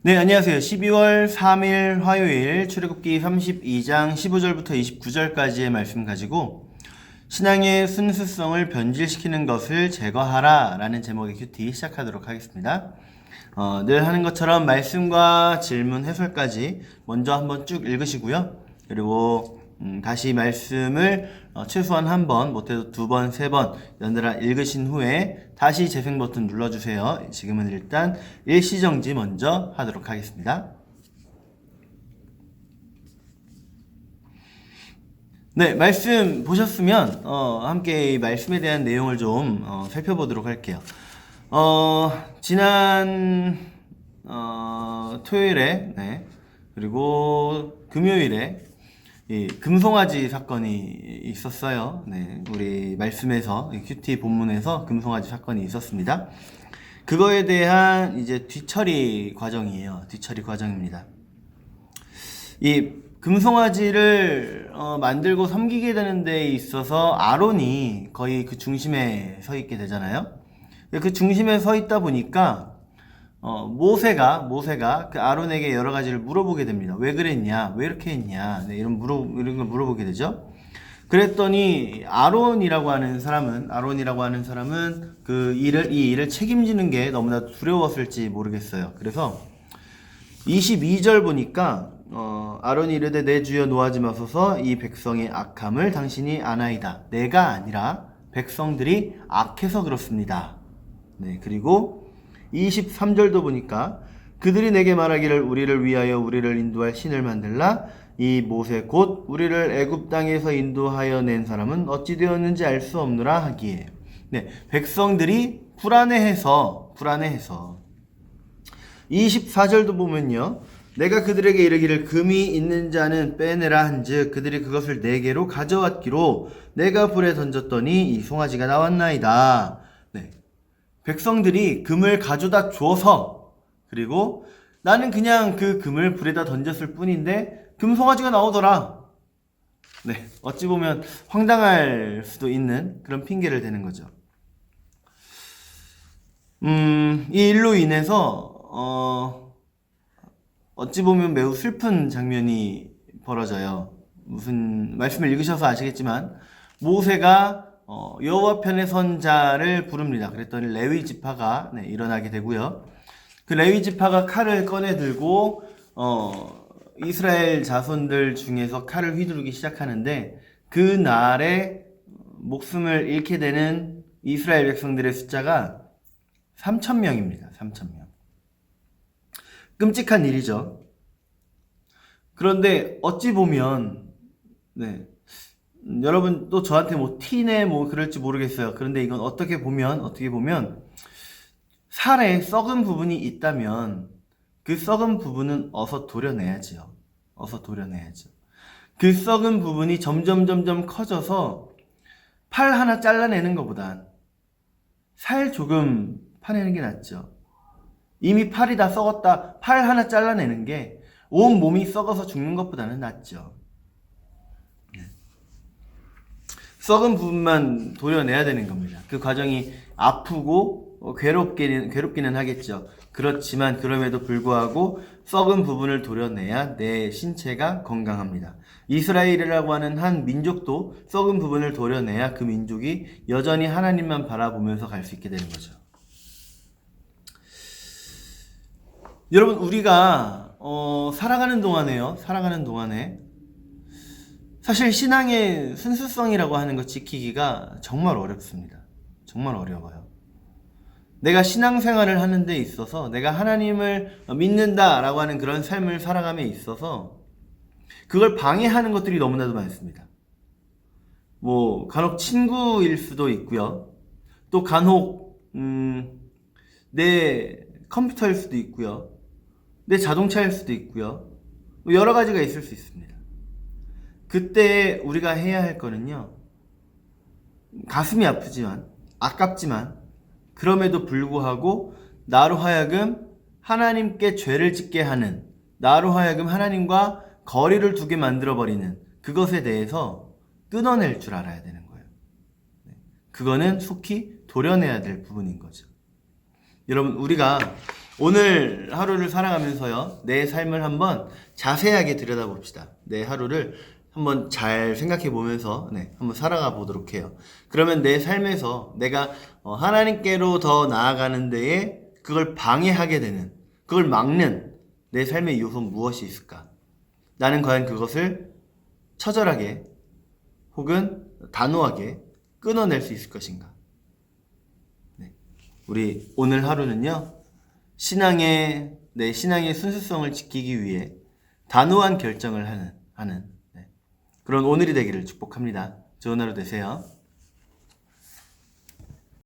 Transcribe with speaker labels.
Speaker 1: 네, 안녕하세요. 12월 3일 화요일 출애굽기 32장 15절부터 29절까지의 말씀 가지고 신앙의 순수성을 변질시키는 것을 제거하라 라는 제목의 큐티 시작하도록 하겠습니다. 늘 하는 것처럼 말씀과 질문 해설까지 먼저 한번 쭉 읽으시고요. 그리고 다시 말씀을 최소한 한 번, 못해도 두 번, 세 번 연달아 읽으신 후에 다시 재생 버튼 눌러주세요. 지금은 일단 일시정지 먼저 하도록 하겠습니다. 네, 말씀 보셨으면 함께 이 말씀에 대한 내용을 좀 살펴보도록 할게요. 지난 토요일에 그리고 금요일에 이 금송아지 사건이 있었어요. 네, 우리 말씀에서 큐티 본문에서 금송아지 사건이 있었습니다. 그거에 대한 이제 뒤처리 과정이에요. 뒤처리 과정입니다. 이 금송아지를 만들고 섬기게 되는 데 있어서 아론이 거의 그 중심에 서 있게 되잖아요. 그 중심에 서 있다 보니까 모세가 그 아론에게 여러 가지를 물어보게 됩니다. 왜 그랬냐? 왜 이렇게 했냐? 네, 이런 걸 물어보게 되죠. 그랬더니 아론이라고 하는 사람은 이 일을 책임지는 게 너무나 두려웠을지 모르겠어요. 그래서 22절 보니까 아론이 이르되 내 주여 노하지 마소서 이 백성의 악함을 당신이 아나이다. 내가 아니라 백성들이 악해서 그렇습니다. 네, 그리고 23절도 보니까 그들이 내게 말하기를 우리를 위하여 우리를 인도할 신을 만들라. 이 모세 곧 우리를 애굽 땅에서 인도하여 낸 사람은 어찌 되었는지 알 수 없노라 하기에 네, 백성들이 불안해해서 24절도 보면요. 내가 그들에게 이르기를 금이 있는 자는 빼내라 한즉 그들이 그것을 내게로 가져왔기로 내가 불에 던졌더니 이 송아지가 나왔나이다. 네. 백성들이 금을 가져다 줘서 그리고 나는 그냥 그 금을 불에다 던졌을 뿐인데 금송아지가 나오더라. 네, 어찌 보면 황당할 수도 있는 그런 핑계를 대는 거죠. 이 일로 인해서 어찌 보면 매우 슬픈 장면이 벌어져요. 무슨 말씀을 읽으셔서 아시겠지만 모세가 여호와 편에 선 자를 부릅니다. 그랬더니 레위 지파가 일어나게 되고요. 그 레위 지파가 칼을 꺼내 들고 이스라엘 자손들 중에서 칼을 휘두르기 시작하는데 그 날에 목숨을 잃게 되는 이스라엘 백성들의 숫자가 3,000명입니다. 3,000명. 끔찍한 일이죠. 그런데 어찌 보면 여러분 또 저한테 티내 그럴지 모르겠어요. 그런데 이건 어떻게 보면 살에 썩은 부분이 있다면 그 썩은 부분은 어서 도려내야죠. 그 썩은 부분이 점점 커져서 팔 하나 잘라내는 것보단 살 조금 파내는 게 낫죠. 이미 팔이 다 썩었다. 팔 하나 잘라내는 게 온 몸이 썩어서 죽는 것보다는 낫죠. 썩은 부분만 도려내야 되는 겁니다. 그 과정이 아프고 괴롭기는 하겠죠. 그렇지만 그럼에도 불구하고 썩은 부분을 도려내야 내 신체가 건강합니다. 이스라엘이라고 하는 한 민족도 썩은 부분을 도려내야 그 민족이 여전히 하나님만 바라보면서 갈 수 있게 되는 거죠. 여러분 우리가 살아가는 동안에 사실 신앙의 순수성이라고 하는 것 지키기가 정말 어렵습니다. 정말 어려워요. 내가 신앙생활을 하는 데 있어서 내가 하나님을 믿는다라고 하는 그런 삶을 살아감에 있어서 그걸 방해하는 것들이 너무나도 많습니다. 간혹 친구일 수도 있고요. 또 간혹 내 컴퓨터일 수도 있고요. 내 자동차일 수도 있고요. 여러 가지가 있을 수 있습니다. 그때 우리가 해야 할 거는요. 가슴이 아프지만 아깝지만 그럼에도 불구하고 나로 하여금 하나님께 죄를 짓게 하는 나로 하여금 하나님과 거리를 두게 만들어버리는 그것에 대해서 끊어낼 줄 알아야 되는 거예요. 그거는 속히 도려내야 될 부분인 거죠. 여러분 우리가 오늘 하루를 살아가면서요, 내 삶을 한번 자세하게 들여다봅시다. 내 하루를 한번 잘 생각해 보면서, 네, 한번 살아가 보도록 해요. 그러면 내 삶에서 내가 하나님께로 더 나아가는 데에 그걸 방해하게 되는, 그걸 막는 내 삶의 요소는 무엇이 있을까? 나는 과연 그것을 처절하게 혹은 단호하게 끊어낼 수 있을 것인가? 네. 우리 오늘 하루는요, 내 신앙의 순수성을 지키기 위해 단호한 결정을 하는 네, 그런 오늘이 되기를 축복합니다. 좋은 하루 되세요.